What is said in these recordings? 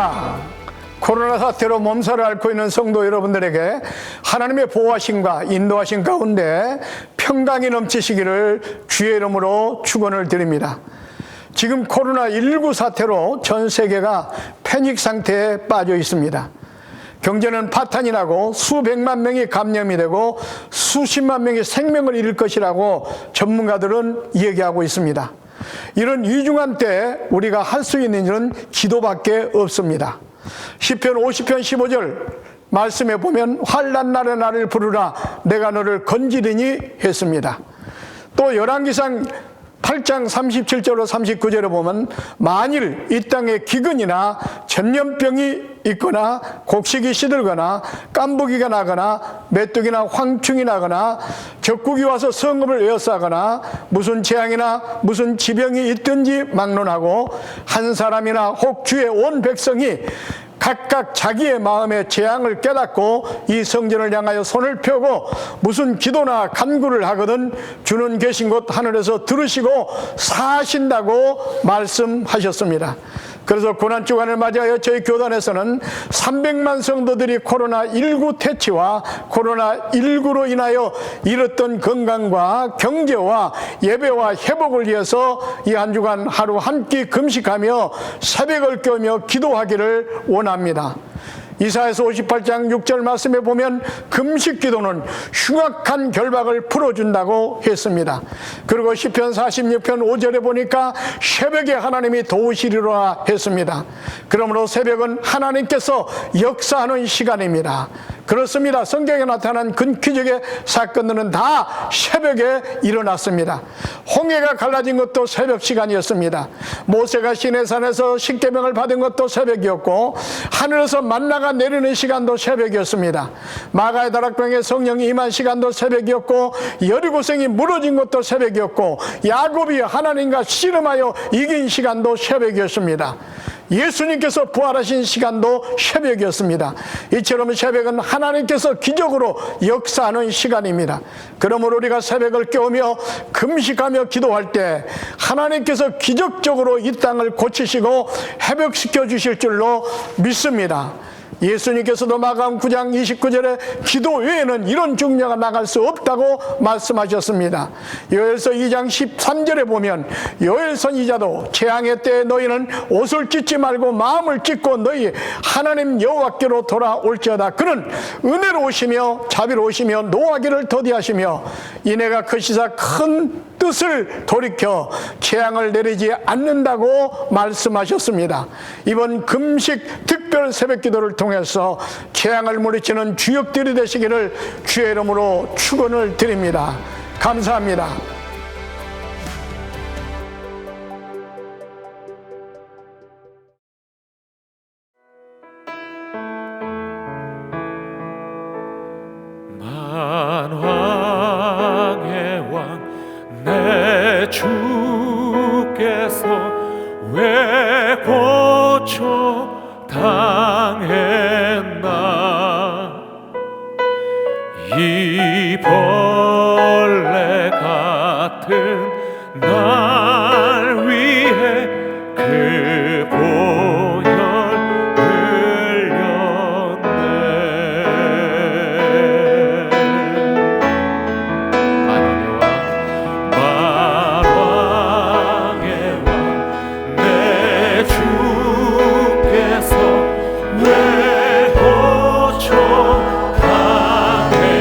할렐루야! 코로나 사태로 몸살을 앓고 있는 성도 여러분들에게 하나님의 보호하심과 인도하심 가운데 평강이 넘치시기를 주의 이름으로 축원을 드립니다. 지금 코로나19 사태로 전 세계가 패닉 상태에 빠져 있습니다. 경제는 파탄이 나고 수백만 명이 감염이 되고 수십만 명이 생명을 잃을 것이라고 전문가들은 얘기하고 있습니다. 이런 위중한 때 우리가 할 수 있는 일은 기도밖에 없습니다. 시편 50편 15절 말씀에 보면 환난 날에 나를 부르라 내가 너를 건지리니 했습니다. 또 열왕기상 8장 37절로 39절에 보면 만일 이 땅에 기근이나 전염병이 있거나 곡식이 시들거나 깐부기가 나거나 메뚜기나 황충이 나거나 적국이 와서 성읍을 에워싸거나 무슨 재앙이나 무슨 지병이 있든지 막론하고 한 사람이나 혹 주의 온 백성이 각각 자기의 마음의 재앙을 깨닫고 이 성전을 향하여 손을 펴고 무슨 기도나 간구를 하거든 주는 계신 곳 하늘에서 들으시고 사하신다고 말씀하셨습니다. 그래서 고난주간을 맞이하여 저희 교단에서는 300만 성도들이 코로나19 퇴치와 코로나19로 인하여 잃었던 건강과 경제와 예배와 회복을 위해서 이 한 주간 하루 한 끼 금식하며 새벽을 깨우며 기도하기를 원합니다. 이사야서 58장 6절 말씀에 보면 금식 기도는 흉악한 결박을 풀어준다고 했습니다. 그리고 시편 46편 5절에 보니까 새벽에 하나님이 도우시리라 했습니다. 그러므로 새벽은 하나님께서 역사하는 시간입니다. 그렇습니다. 성경에 나타난 근기적의 사건들은 다 새벽에 일어났습니다. 홍해가 갈라진 것도 새벽 시간이었습니다. 모세가 시내산에서 십계명을 받은 것도 새벽이었고 하늘에서 만나가 내리는 시간도 새벽이었습니다. 마가의 다락방에 성령이 임한 시간도 새벽이었고 여리고성이 무너진 것도 새벽이었고 야곱이 하나님과 씨름하여 이긴 시간도 새벽이었습니다. 예수님께서 부활하신 시간도 새벽이었습니다. 이처럼 새벽은 하나님께서 기적으로 역사하는 시간입니다. 그러므로 우리가 새벽을 깨우며 금식하며 기도할 때 하나님께서 기적적으로 이 땅을 고치시고 회복시켜 주실 줄로 믿습니다. 예수님께서도 마가음 9장 29절에 기도 외에는 이런 중녀가 나갈 수 없다고 말씀하셨습니다. 요엘서 2장 13절에 보면 요엘 선지자도 재앙의 때에 너희는 옷을 찢지 말고 마음을 찢고 너희 하나님 여호와께로 돌아올지어다. 그는 은혜로우시며 자비로우시며 노하기를 더디하시며 이내가 크시사 큰 뜻을 돌이켜 재앙을 내리지 않는다고 말씀하셨습니다. 이번 금식 특별 새벽기도를 통해서 재앙을 물리치는 주역들이 되시기를 주의 이름으로 축원을 드립니다. 감사합니다. 만왕의 왕 내 주께서 왜 고쳐 당했나 이 벌레 같은 날 위해 그 보혈 흘렸네. 만왕의 왕 내 주께서 왜 고쳐 당했나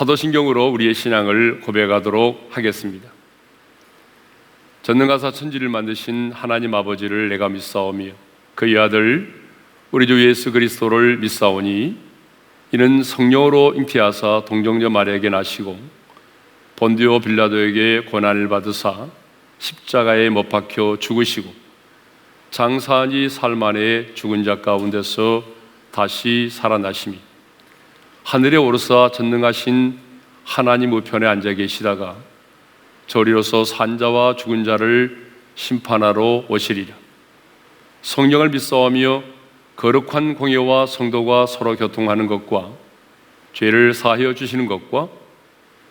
사도신경으로 우리의 신앙을 고백하도록 하겠습니다. 전능하사 천지를 만드신 하나님 아버지를 내가 믿사오며 그의 아들 우리 주 예수 그리스도를 믿사오니 이는 성령으로 잉태하사 동정녀 마리아에게 나시고 본디오 빌라도에게 고난을 받으사 십자가에 못 박혀 죽으시고 장사하니 사흘 만에 죽은 자 가운데서 다시 살아나시니 하늘에 오르사 전능하신 하나님 우편에 앉아 계시다가 저리로서 산자와 죽은 자를 심판하러 오시리라. 성령을 믿사오며 거룩한 공예와 성도가 서로 교통하는 것과 죄를 사하여 주시는 것과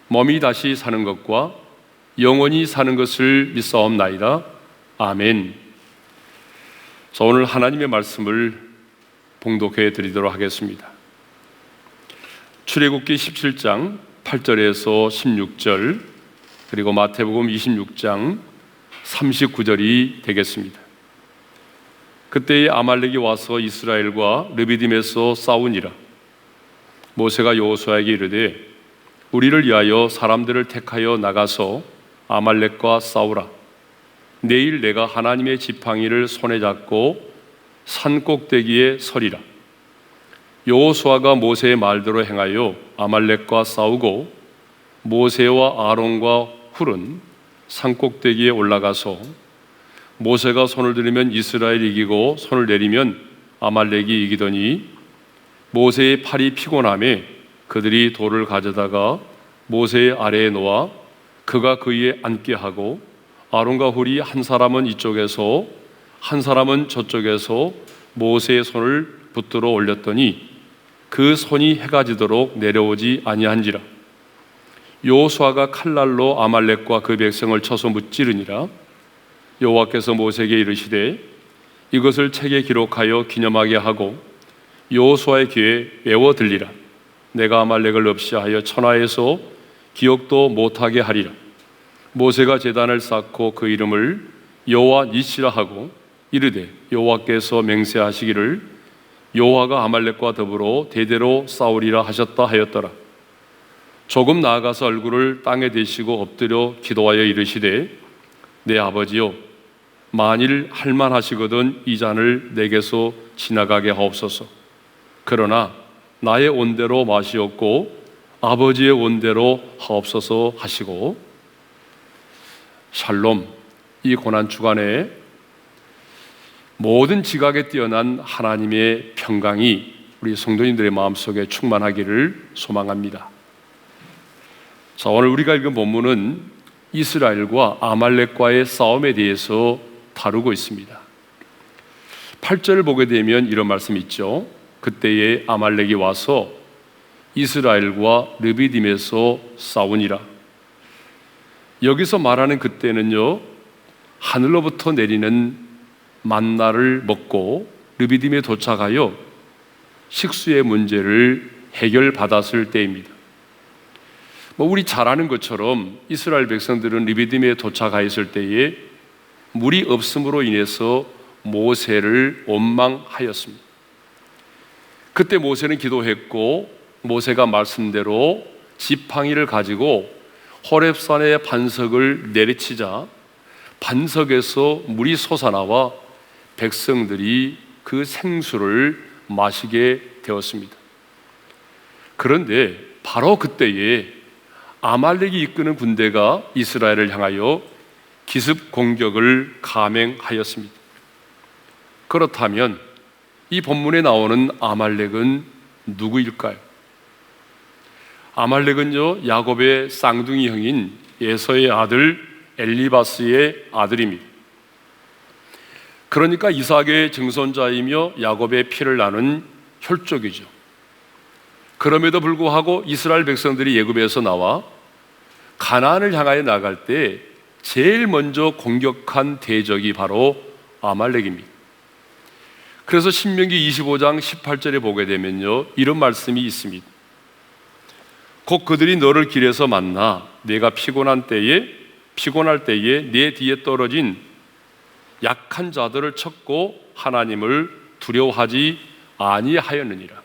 몸이 다시 사는 것과 영원히 사는 것을 믿사옵나이다. 아멘. 자, 오늘 하나님의 말씀을 봉독해 드리도록 하겠습니다. 출애굽기 17장 8절에서 16절 그리고 마태복음 26장 39절이 되겠습니다. 그때에 아말렉이 와서 이스라엘과 르비딤에서 싸우니라. 모세가 여호수아에게 이르되 우리를 위하여 사람들을 택하여 나가서 아말렉과 싸우라. 내일 내가 하나님의 지팡이를 손에 잡고 산 꼭대기에 서리라. 여호수아가 모세의 말대로 행하여 아말렉과 싸우고 모세와 아론과 훌은 산 꼭대기에 올라가서 모세가 손을 들이면 이스라엘이 이기고 손을 내리면 아말렉이 이기더니 모세의 팔이 피곤함에 그들이 돌을 가져다가 모세의 아래에 놓아 그가 그 위에 앉게 하고 아론과 훌이 한 사람은 이쪽에서 한 사람은 저쪽에서 모세의 손을 붙들어 올렸더니 그 손이 해가 지도록 내려오지 아니한지라. 여호수아가 칼날로 아말렉과 그 백성을 쳐서 무찌르니라. 여호와께서 모세에게 이르시되 이것을 책에 기록하여 기념하게 하고 여호수아의 귀에 외워 들리라. 내가 아말렉을 없이 하여 천하에서 기억도 못하게 하리라. 모세가 제단을 쌓고 그 이름을 여호와 니시라 하고 이르되 여호와께서 맹세하시기를 여호와가 아말렉과 더불어 대대로 싸우리라 하셨다 하였더라. 조금 나아가서 얼굴을 땅에 대시고 엎드려 기도하여 이르시되 내 아버지여 만일 할만하시거든 이 잔을 내게서 지나가게 하옵소서. 그러나 나의 온대로 마시옵고 아버지의 온대로 하옵소서 하시고 샬롬. 이 고난 주간에 모든 지각에 뛰어난 하나님의 평강이 우리 성도님들의 마음속에 충만하기를 소망합니다. 자, 오늘 우리가 읽은 본문은 이스라엘과 아말렉과의 싸움에 대해서 다루고 있습니다. 8절을 보게 되면 이런 말씀이 있죠. 그때에 아말렉이 와서 이스라엘과 르비딤에서 싸우니라. 여기서 말하는 그때는요, 하늘로부터 내리는 만나를 먹고 르비딤에 도착하여 식수의 문제를 해결받았을 때입니다. 우리 잘 아는 것처럼 이스라엘 백성들은 르비딤에 도착하였을 때에 물이 없음으로 인해서 모세를 원망하였습니다. 그때 모세는 기도했고 모세가 말씀대로 지팡이를 가지고 호렙산의 반석을 내리치자 반석에서 물이 솟아나와 백성들이 그 생수를 마시게 되었습니다. 그런데 바로 그때에 아말렉이 이끄는 군대가 이스라엘을 향하여 기습 공격을 감행하였습니다. 그렇다면 이 본문에 나오는 아말렉은 누구일까요? 아말렉은요, 야곱의 쌍둥이 형인 에서의 아들 엘리바스의 아들입니다. 그러니까 이삭의 증손자이며 야곱의 피를 나눈 혈족이죠. 그럼에도 불구하고 이스라엘 백성들이 애굽에서 나와 가나안을 향하여 나갈 때 제일 먼저 공격한 대적이 바로 아말렉입니다. 그래서 신명기 25장 18절에 보게 되면요, 이런 말씀이 있습니다. 곧 그들이 너를 길에서 만나 내가 피곤할 때에 내 뒤에 떨어진 약한 자들을 쳤고 하나님을 두려워하지 아니하였느니라.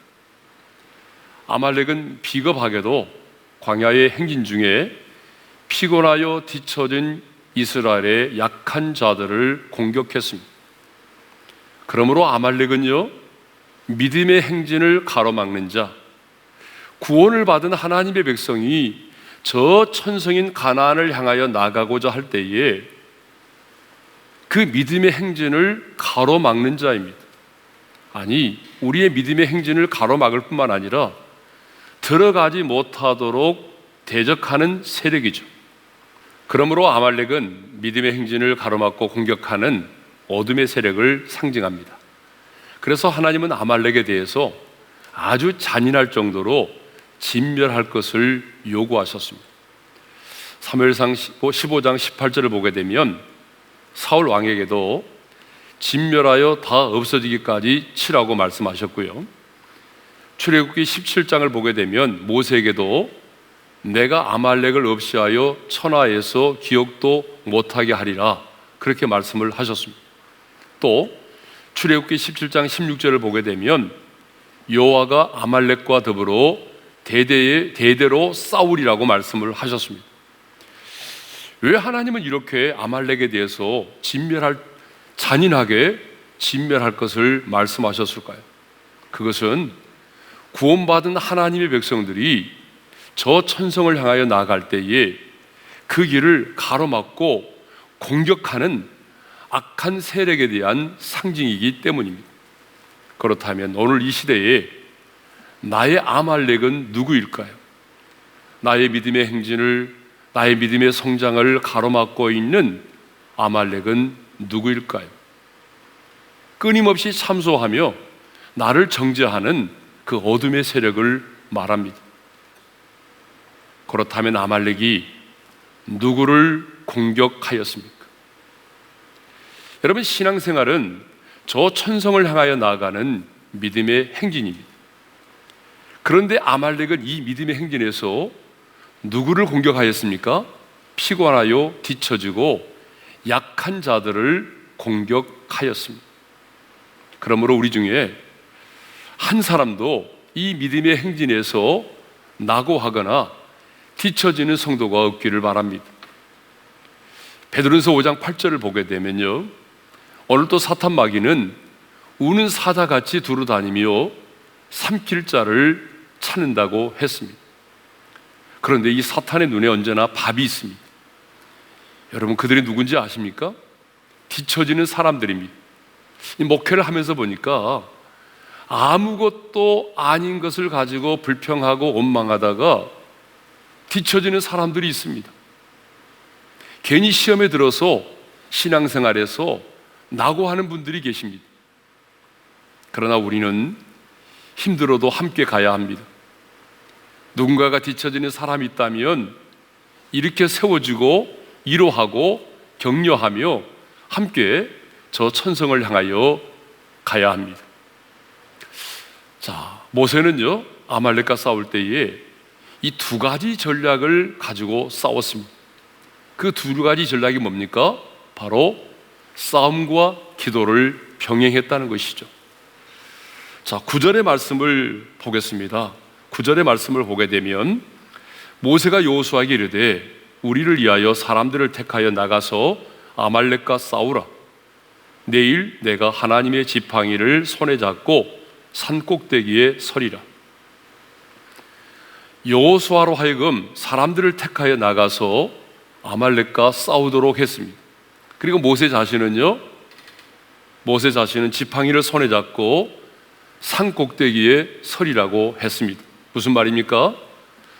아말렉은 비겁하게도 광야의 행진 중에 피곤하여 뒤처진 이스라엘의 약한 자들을 공격했습니다. 그러므로 아말렉은요, 믿음의 행진을 가로막는 자, 구원을 받은 하나님의 백성이 저 천성인 가나안을 향하여 나가고자 할 때에 그 믿음의 행진을 가로막는 자입니다. 아니, 우리의 믿음의 행진을 가로막을 뿐만 아니라 들어가지 못하도록 대적하는 세력이죠. 그러므로 아말렉은 믿음의 행진을 가로막고 공격하는 어둠의 세력을 상징합니다. 그래서 하나님은 아말렉에 대해서 아주 잔인할 정도로 진멸할 것을 요구하셨습니다. 사무엘상 15장 18절을 보게 되면 사울 왕에게도 진멸하여 다 없어지기까지 치라고 말씀하셨고요. 출애굽기 17장을 보게 되면 모세에게도 내가 아말렉을 없이하여 천하에서 기억도 못하게 하리라, 그렇게 말씀을 하셨습니다. 또 출애굽기 17장 16절을 보게 되면 여호와가 아말렉과 더불어 대대로 싸우리라고 말씀을 하셨습니다. 왜 하나님은 이렇게 아말렉에 대해서 잔인하게 진멸할 것을 말씀하셨을까요? 그것은 구원받은 하나님의 백성들이 저 천성을 향하여 나아갈 때에 그 길을 가로막고 공격하는 악한 세력에 대한 상징이기 때문입니다. 그렇다면 오늘 이 시대에 나의 아말렉은 누구일까요? 나의 믿음의 행진을, 나의 믿음의 성장을 가로막고 있는 아말렉은 누구일까요? 끊임없이 참소하며 나를 정죄하는 그 어둠의 세력을 말합니다. 그렇다면 아말렉이 누구를 공격하였습니까? 여러분, 신앙생활은 저 천성을 향하여 나아가는 믿음의 행진입니다. 그런데 아말렉은 이 믿음의 행진에서 누구를 공격하였습니까? 피곤하여 뒤처지고 약한 자들을 공격하였습니다. 그러므로 우리 중에 한 사람도 이 믿음의 행진에서 낙오하거나 뒤처지는 성도가 없기를 바랍니다. 베드로전서 5장 8절을 보게 되면요, 오늘도 사탄 마귀는 우는 사자같이 두루다니며 삼킬 자를 찾는다고 했습니다. 그런데 이 사탄의 눈에 언제나 밥이 있습니다. 여러분, 그들이 누군지 아십니까? 뒤처지는 사람들입니다. 이 목회를 하면서 보니까 아무것도 아닌 것을 가지고 불평하고 원망하다가 뒤처지는 사람들이 있습니다. 괜히 시험에 들어서 신앙생활에서 낙오하는 분들이 계십니다. 그러나 우리는 힘들어도 함께 가야 합니다. 누군가가 뒤처지는 사람이 있다면 이렇게 세워주고 위로하고 격려하며 함께 저 천성을 향하여 가야 합니다. 자, 모세는요, 아말렉과 싸울 때에 이 두 가지 전략을 가지고 싸웠습니다. 그 두 가지 전략이 뭡니까? 바로 싸움과 기도를 병행했다는 것이죠. 자, 9절의 말씀을 보겠습니다. 9절의 말씀을 보게 되면 모세가 여호수아에게 이르되 우리를 위하여 사람들을 택하여 나가서 아말렉과 싸우라. 내일 내가 하나님의 지팡이를 손에 잡고 산 꼭대기에 서리라. 여호수아로 하여금 사람들을 택하여 나가서 아말렉과 싸우도록 했습니다. 그리고 모세 자신은 지팡이를 손에 잡고 산 꼭대기에 서리라고 했습니다. 무슨 말입니까?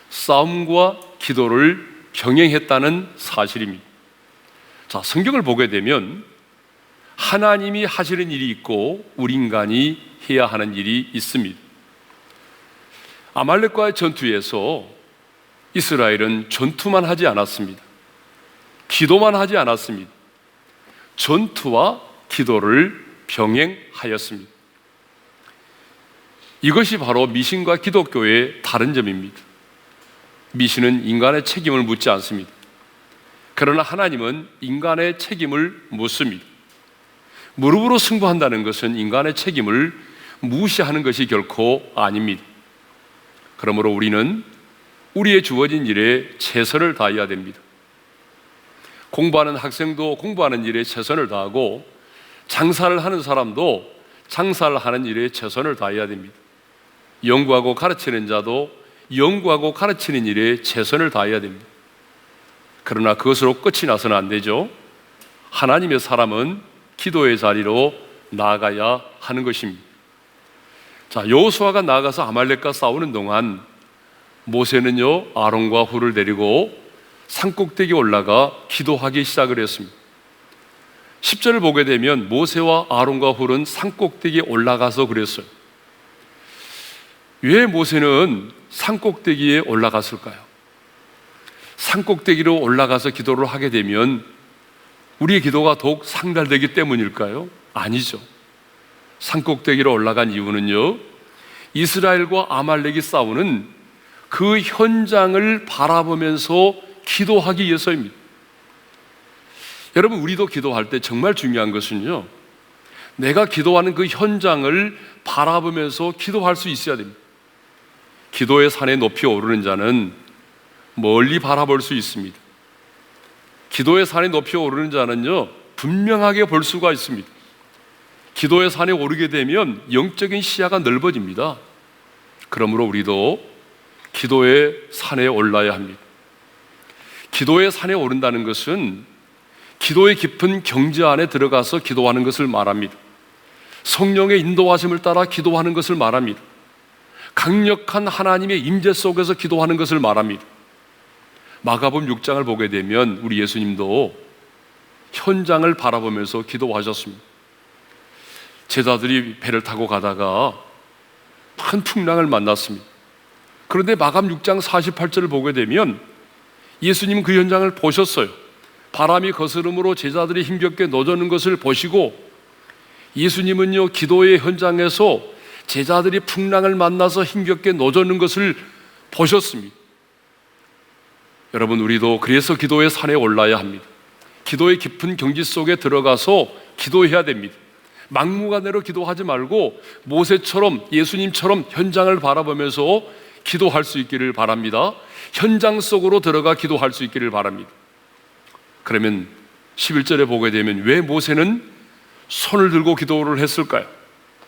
싸움과 기도를 병행했다는 사실입니다. 자, 성경을 보게 되면 하나님이 하시는 일이 있고 우리 인간이 해야 하는 일이 있습니다. 아말렉과의 전투에서 이스라엘은 전투만 하지 않았습니다. 기도만 하지 않았습니다. 전투와 기도를 병행하였습니다. 이것이 바로 미신과 기독교의 다른 점입니다. 미신은 인간의 책임을 묻지 않습니다. 그러나 하나님은 인간의 책임을 묻습니다. 무릎으로 승부한다는 것은 인간의 책임을 무시하는 것이 결코 아닙니다. 그러므로 우리는 우리의 주어진 일에 최선을 다해야 됩니다. 공부하는 학생도 공부하는 일에 최선을 다하고 장사를 하는 사람도 장사를 하는 일에 최선을 다해야 됩니다. 연구하고 가르치는 자도 연구하고 가르치는 일에 최선을 다해야 됩니다. 그러나 그것으로 끝이 나서는 안 되죠. 하나님의 사람은 기도의 자리로 나아가야 하는 것입니다. 자, 여호수아가 나아가서 아말렉과 싸우는 동안 모세는요 아론과 훌을 데리고 산꼭대기에 올라가 기도하기 시작을 했습니다. 10절을 보게 되면 모세와 아론과 훌은 산꼭대기에 올라가서 그랬어요. 왜 모세는 산꼭대기에 올라갔을까요? 산꼭대기로 올라가서 기도를 하게 되면 우리의 기도가 더욱 상달되기 때문일까요? 아니죠. 산꼭대기로 올라간 이유는요, 이스라엘과 아말렉이 싸우는 그 현장을 바라보면서 기도하기 위해서입니다. 여러분, 우리도 기도할 때 정말 중요한 것은요, 내가 기도하는 그 현장을 바라보면서 기도할 수 있어야 됩니다. 기도의 산에 높이 오르는 자는 멀리 바라볼 수 있습니다. 기도의 산에 높이 오르는 자는요 분명하게 볼 수가 있습니다. 기도의 산에 오르게 되면 영적인 시야가 넓어집니다. 그러므로 우리도 기도의 산에 올라야 합니다. 기도의 산에 오른다는 것은 기도의 깊은 경지 안에 들어가서 기도하는 것을 말합니다. 성령의 인도하심을 따라 기도하는 것을 말합니다. 강력한 하나님의 임재 속에서 기도하는 것을 말합니다. 마가복음 6장을 보게 되면 우리 예수님도 현장을 바라보면서 기도하셨습니다. 제자들이 배를 타고 가다가 큰 풍랑을 만났습니다. 그런데 마가복음 6장 48절을 보게 되면 예수님은 그 현장을 보셨어요. 바람이 거스름으로 제자들이 힘겹게 노젓는 것을 보시고 예수님은요 기도의 현장에서 제자들이 풍랑을 만나서 힘겹게 노젓는 것을 보셨습니다. 여러분, 우리도 그래서 기도의 산에 올라야 합니다. 기도의 깊은 경지 속에 들어가서 기도해야 됩니다. 막무가내로 기도하지 말고 모세처럼, 예수님처럼 현장을 바라보면서 기도할 수 있기를 바랍니다. 현장 속으로 들어가 기도할 수 있기를 바랍니다. 그러면 11절에 보게 되면 왜 모세는 손을 들고 기도를 했을까요?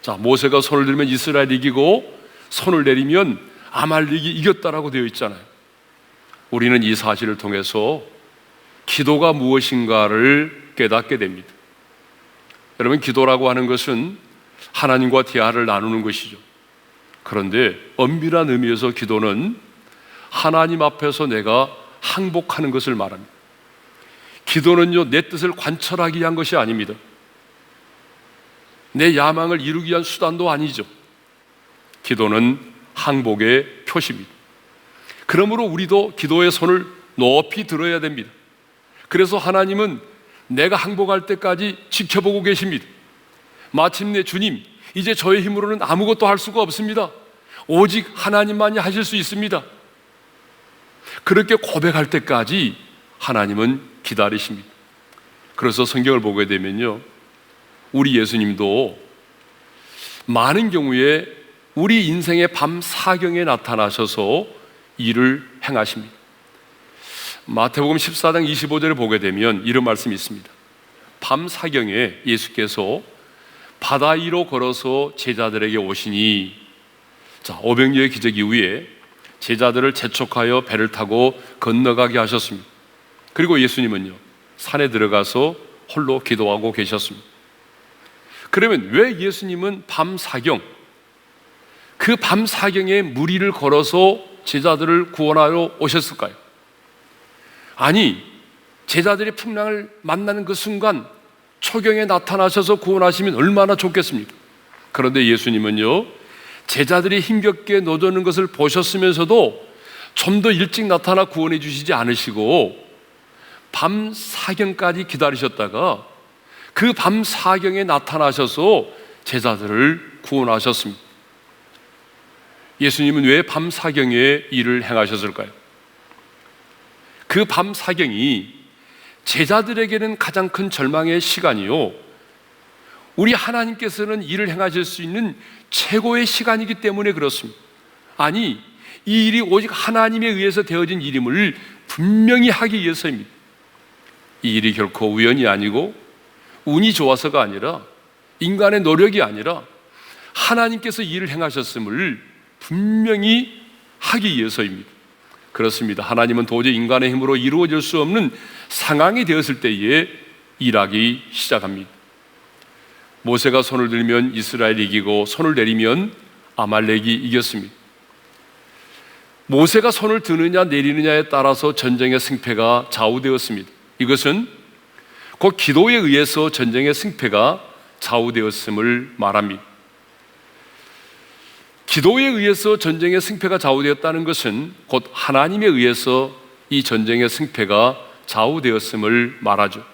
자, 모세가 손을 들면 이스라엘이 이기고 손을 내리면 아말렉이 이겼다라고 되어 있잖아요. 우리는 이 사실을 통해서 기도가 무엇인가를 깨닫게 됩니다. 여러분, 기도라고 하는 것은 하나님과 대화를 나누는 것이죠. 그런데 엄밀한 의미에서 기도는 하나님 앞에서 내가 항복하는 것을 말합니다. 기도는요, 내 뜻을 관철하기 위한 것이 아닙니다. 내 야망을 이루기 위한 수단도 아니죠. 기도는 항복의 표시입니다. 그러므로 우리도 기도의 손을 높이 들어야 됩니다. 그래서 하나님은 내가 항복할 때까지 지켜보고 계십니다. 마침내 주님, 이제 저의 힘으로는 아무것도 할 수가 없습니다. 오직 하나님만이 하실 수 있습니다. 그렇게 고백할 때까지 하나님은 기다리십니다. 그래서 성경을 보게 되면요, 우리 예수님도 많은 경우에 우리 인생의 밤 사경에 나타나셔서 일을 행하십니다. 마태복음 14장 25절을 보게 되면 이런 말씀이 있습니다. 밤 사경에 예수께서 바다 위로 걸어서 제자들에게 오시니, 자, 오병이어의 기적 이후에 제자들을 재촉하여 배를 타고 건너가게 하셨습니다. 그리고 예수님은요 산에 들어가서 홀로 기도하고 계셨습니다. 그러면 왜 예수님은 밤 사경, 그 밤 사경에 무리를 걸어서 제자들을 구원하러 오셨을까요? 아니, 제자들이 풍랑을 만나는 그 순간 초경에 나타나셔서 구원하시면 얼마나 좋겠습니까? 그런데 예수님은요 제자들이 힘겹게 노젓는 것을 보셨으면서도 좀 더 일찍 나타나 구원해 주시지 않으시고 밤 사경까지 기다리셨다가 그 밤 사경에 나타나셔서 제자들을 구원하셨습니다. 예수님은 왜 밤 사경에 일을 행하셨을까요? 그 밤 사경이 제자들에게는 가장 큰 절망의 시간이요, 우리 하나님께서는 일을 행하실 수 있는 최고의 시간이기 때문에 그렇습니다. 아니, 이 일이 오직 하나님에 의해서 되어진 일임을 분명히 하기 위해서입니다. 이 일이 결코 우연이 아니고 운이 좋아서가 아니라 인간의 노력이 아니라 하나님께서 이 일을 행하셨음을 분명히 하기 위해서입니다. 그렇습니다. 하나님은 도저히 인간의 힘으로 이루어질 수 없는 상황이 되었을 때에 일하기 시작합니다. 모세가 손을 들면 이스라엘이 이기고 손을 내리면 아말렉이 이겼습니다. 모세가 손을 드느냐 내리느냐에 따라서 전쟁의 승패가 좌우되었습니다. 이것은 곧 기도에 의해서 전쟁의 승패가 좌우되었음을 말합니다. 기도에 의해서 전쟁의 승패가 좌우되었다는 것은 곧 하나님에 의해서 이 전쟁의 승패가 좌우되었음을 말하죠.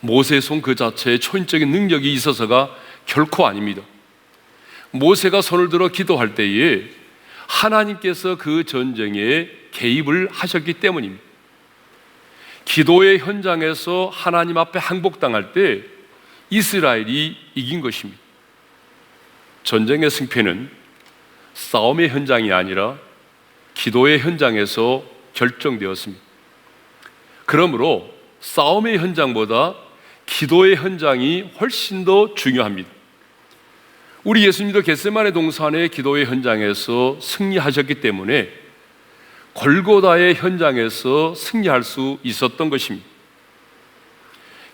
모세의 손 그 자체에 초인적인 능력이 있어서가 결코 아닙니다. 모세가 손을 들어 기도할 때에 하나님께서 그 전쟁에 개입을 하셨기 때문입니다. 기도의 현장에서 하나님 앞에 항복당할 때 이스라엘이 이긴 것입니다. 전쟁의 승패는 싸움의 현장이 아니라 기도의 현장에서 결정되었습니다. 그러므로 싸움의 현장보다 기도의 현장이 훨씬 더 중요합니다. 우리 예수님도 겟세마네 동산의 기도의 현장에서 승리하셨기 때문에 골고다의 현장에서 승리할 수 있었던 것입니다.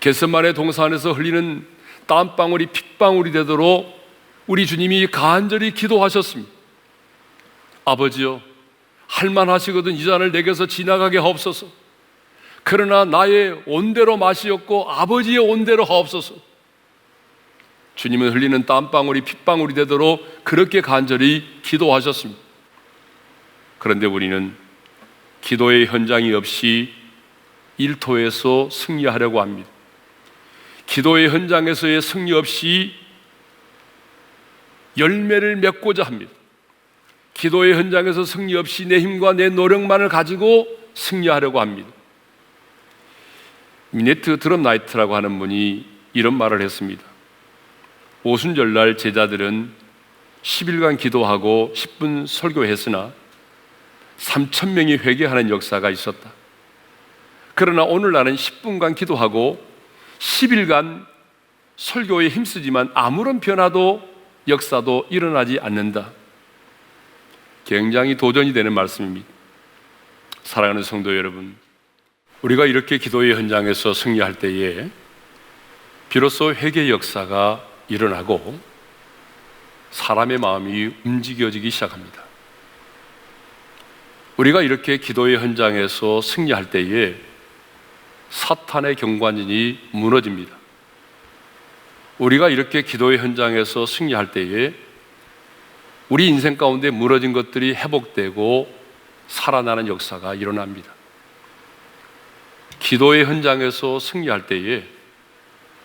겟세마네 동산에서 흘리는 땀방울이 핏방울이 되도록 우리 주님이 간절히 기도하셨습니다. 아버지여, 할만하시거든 이 잔을 내게서 지나가게 하옵소서. 그러나 나의 온대로 마시옵고 아버지의 온대로 하옵소서. 주님은 흘리는 땀방울이 핏방울이 되도록 그렇게 간절히 기도하셨습니다. 그런데 우리는 기도의 현장이 없이 일터에서 승리하려고 합니다. 기도의 현장에서의 승리 없이 열매를 맺고자 합니다. 기도의 현장에서 승리 없이 내 힘과 내 노력만을 가지고 승리하려고 합니다. 미네트 드럼나이트라고 하는 분이 이런 말을 했습니다. 오순절날 제자들은 10일간 기도하고 10분 설교했으나 3,000명이 회개하는 역사가 있었다. 그러나 오늘날은 10분간 기도하고 10일간 설교에 힘쓰지만 아무런 변화도 역사도 일어나지 않는다. 굉장히 도전이 되는 말씀입니다. 사랑하는 성도 여러분, 우리가 이렇게 기도의 현장에서 승리할 때에 비로소 회개의 역사가 일어나고 사람의 마음이 움직여지기 시작합니다. 우리가 이렇게 기도의 현장에서 승리할 때에 사탄의 경관진이 무너집니다. 우리가 이렇게 기도의 현장에서 승리할 때에 우리 인생 가운데 무너진 것들이 회복되고 살아나는 역사가 일어납니다. 기도의 현장에서 승리할 때에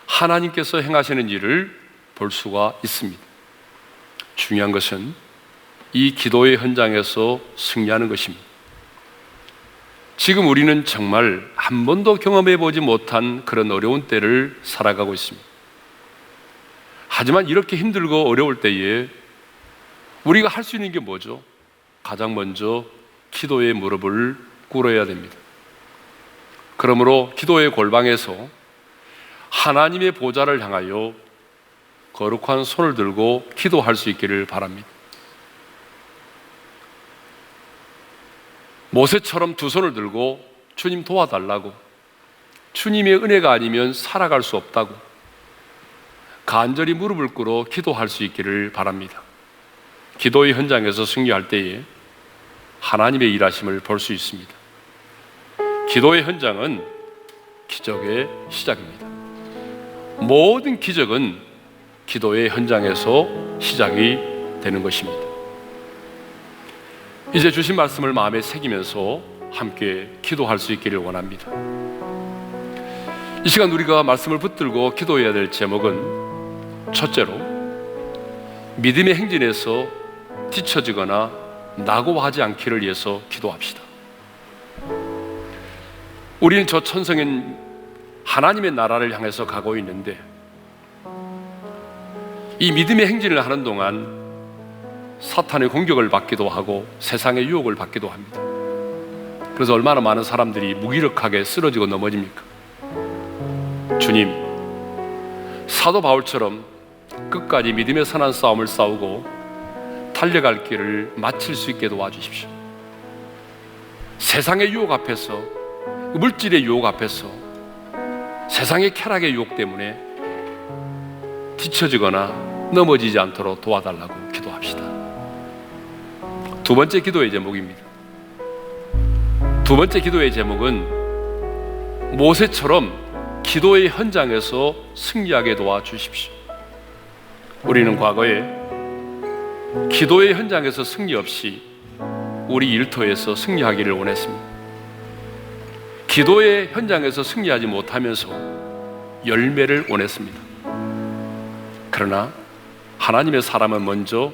하나님께서 행하시는 일을 볼 수가 있습니다. 중요한 것은 이 기도의 현장에서 승리하는 것입니다. 지금 우리는 정말 한 번도 경험해 보지 못한 그런 어려운 때를 살아가고 있습니다. 하지만 이렇게 힘들고 어려울 때에 우리가 할 수 있는 게 뭐죠? 가장 먼저 기도의 무릎을 꿇어야 됩니다. 그러므로 기도의 골방에서 하나님의 보좌를 향하여 거룩한 손을 들고 기도할 수 있기를 바랍니다. 모세처럼 두 손을 들고 주님 도와달라고, 주님의 은혜가 아니면 살아갈 수 없다고 간절히 무릎을 꿇어 기도할 수 있기를 바랍니다. 기도의 현장에서 승리할 때에 하나님의 일하심을 볼 수 있습니다. 기도의 현장은 기적의 시작입니다. 모든 기적은 기도의 현장에서 시작이 되는 것입니다. 이제 주신 말씀을 마음에 새기면서 함께 기도할 수 있기를 원합니다. 이 시간 우리가 말씀을 붙들고 기도해야 될 제목은 첫째로 믿음의 행진에서 뒤처지거나 낙오하지 않기를 위해서 기도합시다. 우리는 저 천성인 하나님의 나라를 향해서 가고 있는데 이 믿음의 행진을 하는 동안 사탄의 공격을 받기도 하고 세상의 유혹을 받기도 합니다. 그래서 얼마나 많은 사람들이 무기력하게 쓰러지고 넘어집니까? 주님, 사도 바울처럼 끝까지 믿음의 선한 싸움을 싸우고 달려갈 길을 마칠 수 있게 도와주십시오. 세상의 유혹 앞에서, 물질의 유혹 앞에서, 세상의 쾌락의 유혹 때문에 뒤처지거나 넘어지지 않도록 도와달라고 기도합시다. 두 번째 기도의 제목입니다. 두 번째 기도의 제목은 모세처럼 기도의 현장에서 승리하게 도와주십시오. 우리는 과거에 기도의 현장에서 승리 없이 우리 일터에서 승리하기를 원했습니다. 기도의 현장에서 승리하지 못하면서 열매를 원했습니다. 그러나 하나님의 사람은 먼저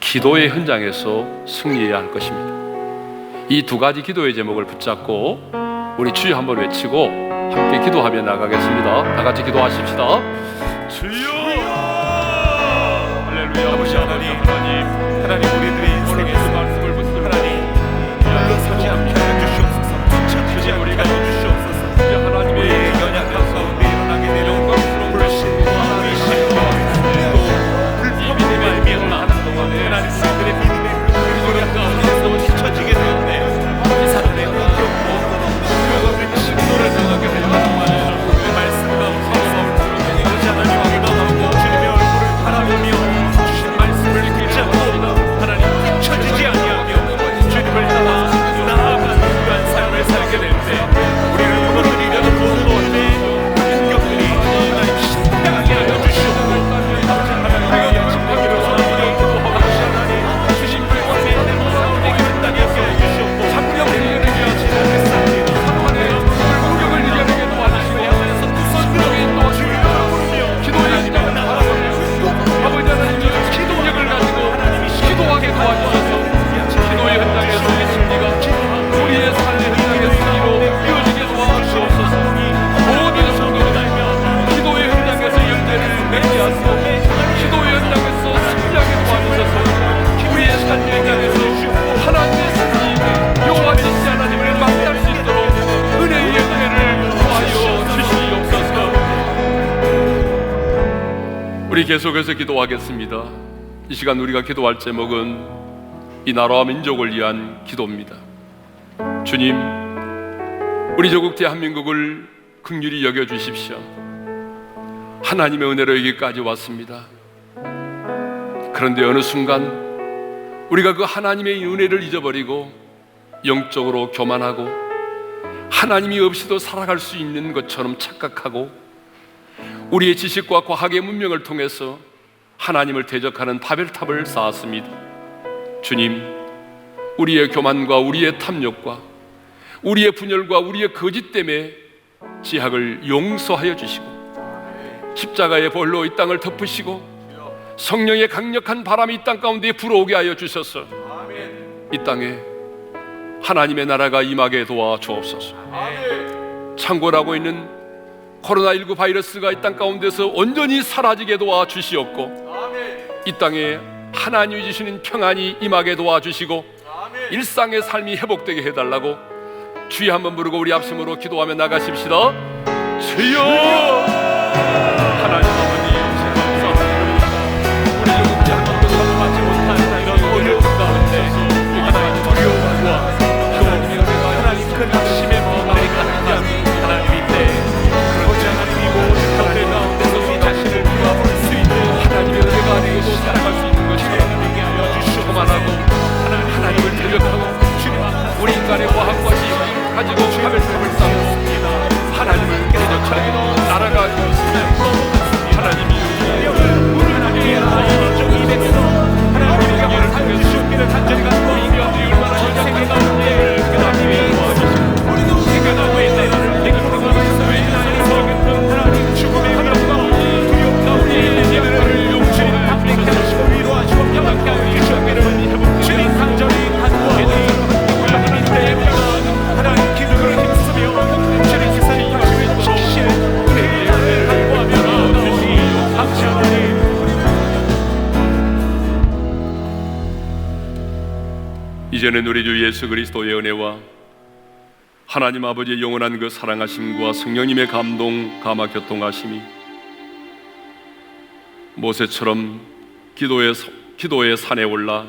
기도의 현장에서 승리해야 할 것입니다. 이 두 가지 기도의 제목을 붙잡고 우리 주여 한번 외치고 함께 기도하며 나가겠습니다. 다 같이 기도하십시다. 주여! 할렐루야. 아버지 하나님, 우리들의 인생에서 말씀을 붙들고 하나님 물러서지 않게 하여 주시옵소서. 주지 우리가 주시옵소서. 하나님의 연약한 가운데 일어나게 되는 불신과 의심과 또 불법이 말미암아 하나님 사람들의 믿음의 그런 가운데서 뒤처지게 되었네. 이 사람의 공격고 그가 식도를 당하게 된다는 말이죠. 그 말씀 가운데서 아버지 하나님 기도하고 주님의 얼굴을 바라보며 주신 말씀을 붙잡고 하나님 뒤처지지 아니하며 주님을 따라 나아가는 그러한 삶을 살게 될 때 우리를 무너뜨리려는 모든 공격들이 하나님 실패하게 하여 주시옵고 하나님의 약속하기로 소원하여 기도하고 하나님 주신 불법의 싸움에 결단이 하게 하여 주시옵고 상명을 이겨내게 하시옵소서. 상황의 공격을 이겨내게 도와주시고 선수들에게 도와주시며 기도의 시간을 바라보며 아버지 하나님 기도력을 가지고 기도하게 도와주셔서 기도의 현장에서 우리 승리가 우리의 삶의 현장의 승리로 이어지게 도와주시옵소서. 모든 성도들 기도의 현장에서 열매를 맺게 하시고 기도의 현장에서 승리하게 도와주셔서 우리의 삶의 현장에서 하나님의 승리 여호와 진짜 하나님을 만날 수 있도록 은혜의 열매를 도와여 주시옵소서. 우리 계속해서 기도하겠습니다. 이 시간 우리가 기도할 제목은 이 나라와 민족을 위한 기도입니다. 주님, 우리 조국 대한민국을 긍휼히 여겨주십시오. 하나님의 은혜로 여기까지 왔습니다. 그런데 어느 순간 우리가 그 하나님의 은혜를 잊어버리고 영적으로 교만하고 하나님이 없이도 살아갈 수 있는 것처럼 착각하고 우리의 지식과 과학의 문명을 통해서 하나님을 대적하는 바벨탑을 쌓았습니다. 주님, 우리의 교만과 우리의 탐욕과 우리의 분열과 우리의 거짓 때문에 지학을 용서하여 주시고 십자가의 벌로 이 땅을 덮으시고 성령의 강력한 바람이 이 땅 가운데 불어오게 하여 주셔서 이 땅에 하나님의 나라가 임하게 도와주옵소서. 창궐하고 있는 코로나19 바이러스가 이 땅 가운데서 온전히 사라지게 도와주시옵고 이 땅에 하나님이 주시는 평안이 임하게 도와주시고 일상의 삶이 회복되게 해달라고 주여 한번 부르고 우리 합심으로 기도하며 나가십시다. 주여! 하나님 아버지 감사합니다. 우리 조국이 한 번도 사도하지 못한 이런 어려운 가운데 하나님 두려움과 하나님 큰 낙심의 마음에 가득한 하나님인데 그렇지 하나님이 모든 가운데 가운데서 우리 자신을 돌아볼 수 있는 하나님의 은혜가 아니고도 살아갈 수 있는 것이 하나님에게 하여 주시고 만하고 하나님을 대적하고 우리 인간의 과학과 지식을 가지고 바벨탑을 쌓았습니다. 하나님을 대적하고 나라가 이제는 우리 주 예수 그리스도의 은혜와 하나님 아버지의 영원한 그 사랑하심과 성령님의 감동, 감화, 교통하심이 모세처럼 기도의 산에 올라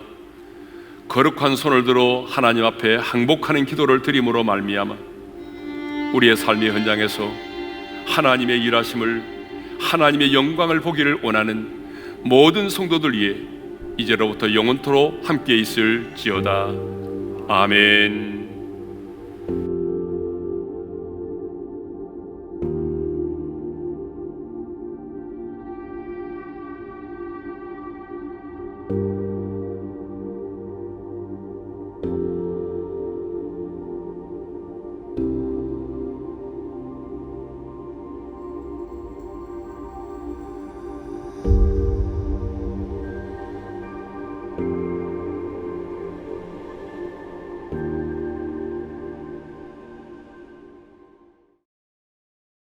거룩한 손을 들어 하나님 앞에 항복하는 기도를 드림으로 말미암아 우리의 삶의 현장에서 하나님의 일하심을, 하나님의 영광을 보기를 원하는 모든 성도들 위해 이제로부터 영원토록 함께 있을지어다. 아멘.